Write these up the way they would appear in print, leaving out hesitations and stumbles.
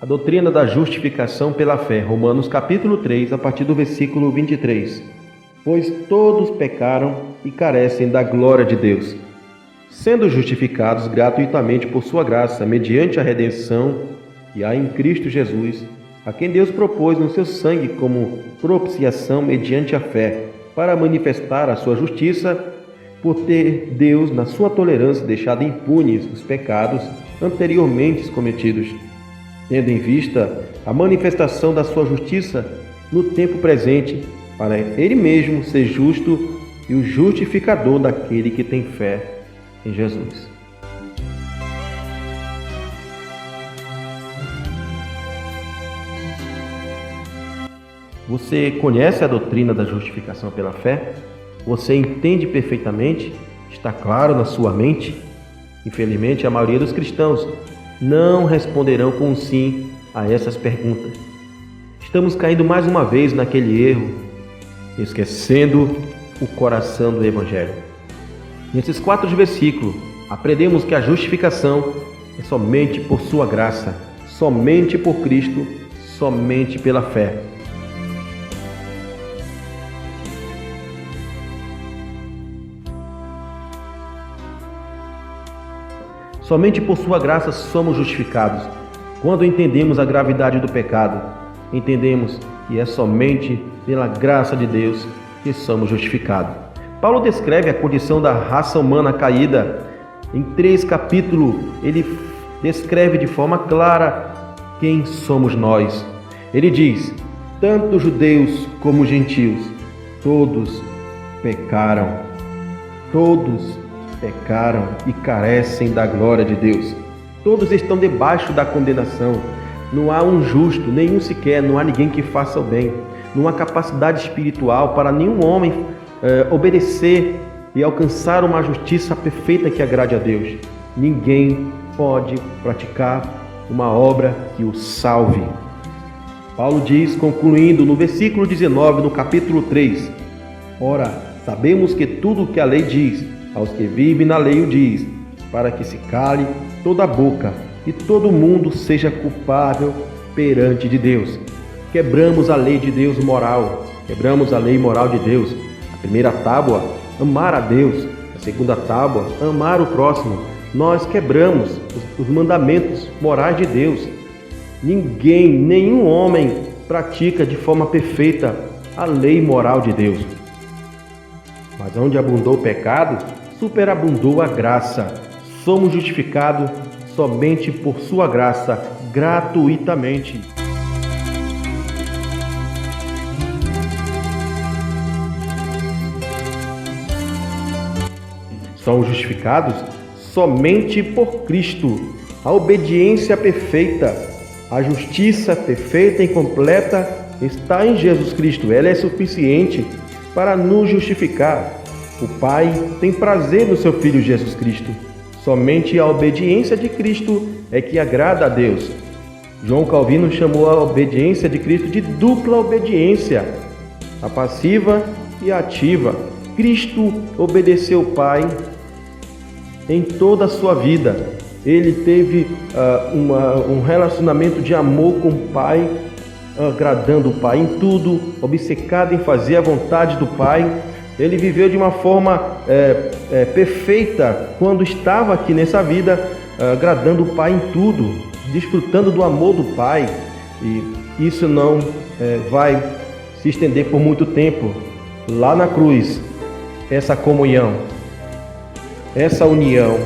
A doutrina da justificação pela fé, Romanos capítulo 3, a partir do versículo 23. Pois todos pecaram e carecem da glória de Deus, sendo justificados gratuitamente por sua graça, mediante a redenção que há em Cristo Jesus, a quem Deus propôs no seu sangue como propiciação mediante a fé, para manifestar a sua justiça, por ter Deus, na sua tolerância, deixado impunes os pecados anteriormente cometidos, tendo em vista a manifestação da sua justiça no tempo presente, para Ele mesmo ser justo e o justificador daquele que tem fé em Jesus. Você conhece a doutrina da justificação pela fé? Você entende perfeitamente? Está claro na sua mente? Infelizmente, a maioria dos cristãos não responderão com um sim a essas perguntas. Estamos caindo mais uma vez naquele erro, esquecendo o coração do Evangelho. Nesses 4 versículos, aprendemos que a justificação é somente por sua graça, somente por Cristo, somente pela fé. Somente por sua graça somos justificados. Quando entendemos a gravidade do pecado, entendemos que é somente pela graça de Deus que somos justificados. Paulo descreve a condição da raça humana caída. Em 3 capítulos, ele descreve de forma clara quem somos nós. Ele diz: tanto judeus como gentios, todos pecaram. Todos pecaram e carecem da glória de Deus. Todos estão debaixo da condenação. Não há um justo, nenhum sequer, não há ninguém que faça o bem. Não há capacidade espiritual para nenhum homem obedecer e alcançar uma justiça perfeita que agrade a Deus. Ninguém pode praticar uma obra que o salve. Paulo diz, concluindo no versículo 19, no capítulo 3, ora, sabemos que tudo o que a lei diz, aos que vivem na lei o diz, para que se cale toda a boca e todo mundo seja culpável perante de Deus. Quebramos a lei de Deus moral, quebramos a lei moral de Deus. A primeira tábua, amar a Deus. A segunda tábua, amar o próximo. Nós quebramos os mandamentos morais de Deus. Ninguém, nenhum homem pratica de forma perfeita a lei moral de Deus. Mas onde abundou o pecado, superabundou a graça. Somos justificados somente por sua graça, gratuitamente. Somos justificados somente por Cristo. A obediência perfeita, a justiça perfeita e completa está em Jesus Cristo. Ela é suficiente para nos justificar. O Pai tem prazer no seu Filho Jesus Cristo. Somente a obediência de Cristo é que agrada a Deus. João Calvino chamou a obediência de Cristo de dupla obediência, a passiva e a ativa. Cristo obedeceu o Pai em toda a sua vida. Ele teve um relacionamento de amor com o Pai, agradando o Pai em tudo, obcecado em fazer a vontade do Pai. Ele viveu de uma forma perfeita quando estava aqui nessa vida, agradando o Pai em tudo, desfrutando do amor do Pai. E isso não vai se estender por muito tempo. Lá na cruz, essa comunhão, essa união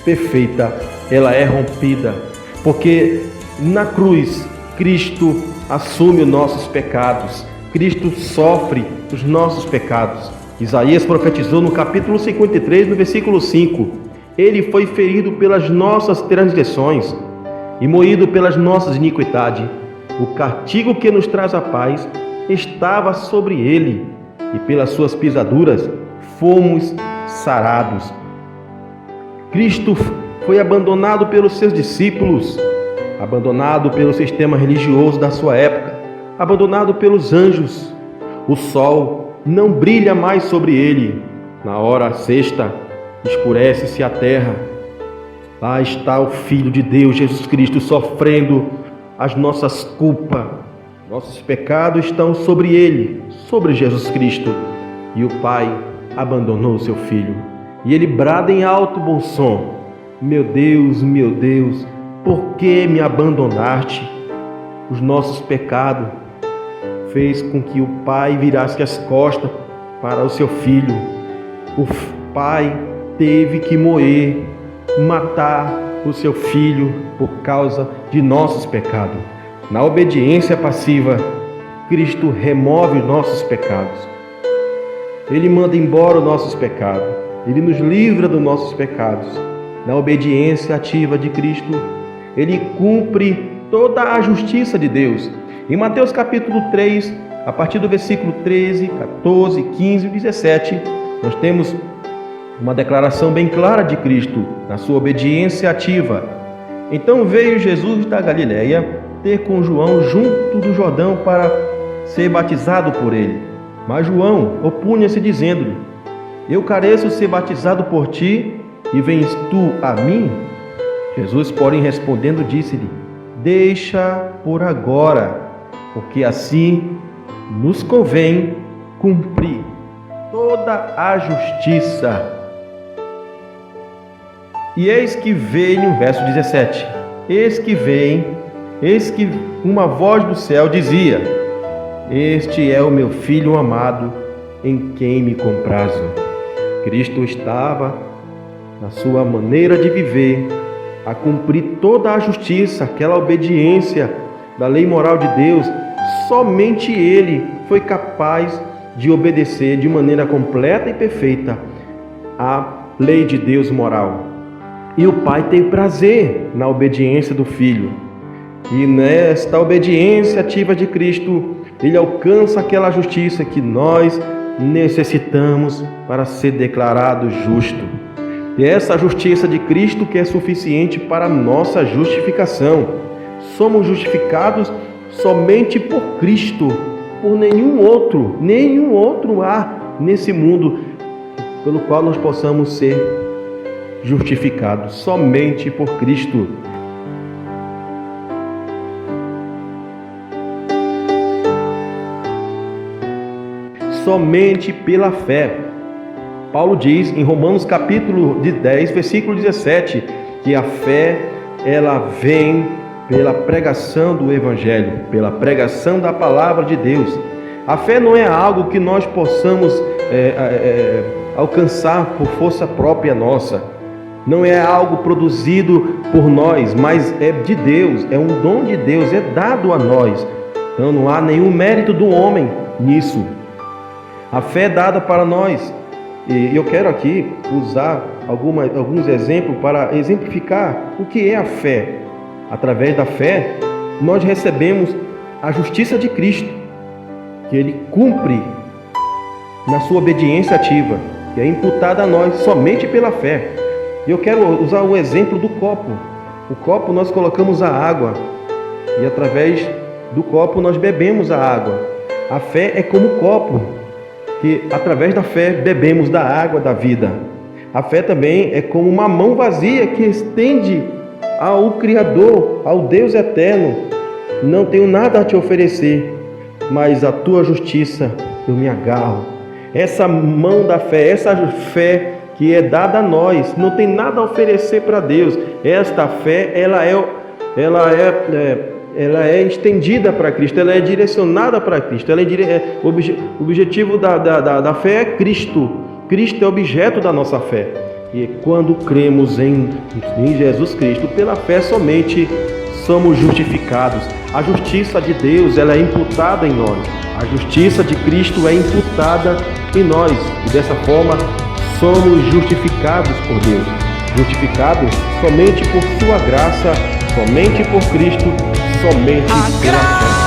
perfeita, ela é rompida, porque na cruz Cristo assume os nossos pecados, Cristo sofre os nossos pecados. Isaías profetizou no capítulo 53, no versículo 5, Ele foi ferido pelas nossas transgressões e moído pelas nossas iniquidades. O castigo que nos traz a paz estava sobre Ele, e pelas suas pisaduras fomos sarados. Cristo foi abandonado pelos seus discípulos, abandonado pelo sistema religioso da sua época, abandonado pelos anjos. O sol não brilha mais sobre ele. Na hora sexta, escurece-se a terra. Lá está o Filho de Deus, Jesus Cristo, sofrendo as nossas culpas. Nossos pecados estão sobre Ele, sobre Jesus Cristo. E o Pai abandonou o seu Filho. E Ele brada em alto bom som: meu Deus, por que me abandonaste? Os nossos pecados fez com que o Pai virasse as costas para o seu Filho. O Pai teve que morrer, matar o seu Filho por causa de nossos pecados. Na obediência passiva, Cristo remove os nossos pecados. Ele manda embora os nossos pecados. Ele nos livra dos nossos pecados. Na obediência ativa de Cristo, Ele cumpre toda a justiça de Deus. Em Mateus capítulo 3, a partir do versículo 13, 14, 15 e 17, nós temos uma declaração bem clara de Cristo na sua obediência ativa. Então veio Jesus da Galileia ter com João junto do Jordão para ser batizado por ele. Mas João opunha-se dizendo-lhe: eu careço ser batizado por ti, e vens tu a mim? Jesus, porém, respondendo, disse-lhe: deixa por agora, porque assim nos convém cumprir toda a justiça. E eis que veio, verso 17, eis que uma voz do céu dizia: este é o meu Filho amado, em quem me comprazo. Cristo estava, na sua maneira de viver, a cumprir toda a justiça, aquela obediência da lei moral de Deus. Somente Ele foi capaz de obedecer de maneira completa e perfeita à lei de Deus moral. E o Pai tem prazer na obediência do Filho. E nesta obediência ativa de Cristo, Ele alcança aquela justiça que nós necessitamos para ser declarado justo. E essa justiça de Cristo que é suficiente para a nossa justificação. Somos justificados somente por Cristo, por nenhum outro há nesse mundo pelo qual nós possamos ser justificados, somente por Cristo. Somente pela fé. Paulo diz em Romanos capítulo 10, versículo 17, que a fé, ela vem pela pregação do Evangelho, pela pregação da palavra de Deus. A fé não é algo que nós possamos alcançar por força própria nossa. Não é algo produzido por nós, mas é de Deus, é um dom de Deus, é dado a nós. Então não há nenhum mérito do homem nisso. A fé é dada para nós. E eu quero aqui usar alguns exemplos para exemplificar o que é a fé. Através da fé, nós recebemos a justiça de Cristo, que Ele cumpre na sua obediência ativa, que é imputada a nós somente pela fé. E eu quero usar o exemplo do copo. O copo nós colocamos a água e através do copo nós bebemos a água. A fé é como o copo, que através da fé bebemos da água da vida. A fé também é como uma mão vazia que estende ao Criador, ao Deus eterno. Não tenho nada a te oferecer, mas a tua justiça eu me agarro. Essa mão da fé, essa fé que é dada a nós, não tem nada a oferecer para Deus. Esta fé, ela é estendida para Cristo, ela é direcionada para Cristo. O objetivo da fé é Cristo. Cristo é objeto da nossa fé. E quando cremos em Jesus Cristo, pela fé somente somos justificados. A justiça de Deus, ela é imputada em nós. A justiça de Cristo é imputada em nós. E dessa forma, somos justificados por Deus. Justificados somente por sua graça, somente por Cristo, somente pela fé.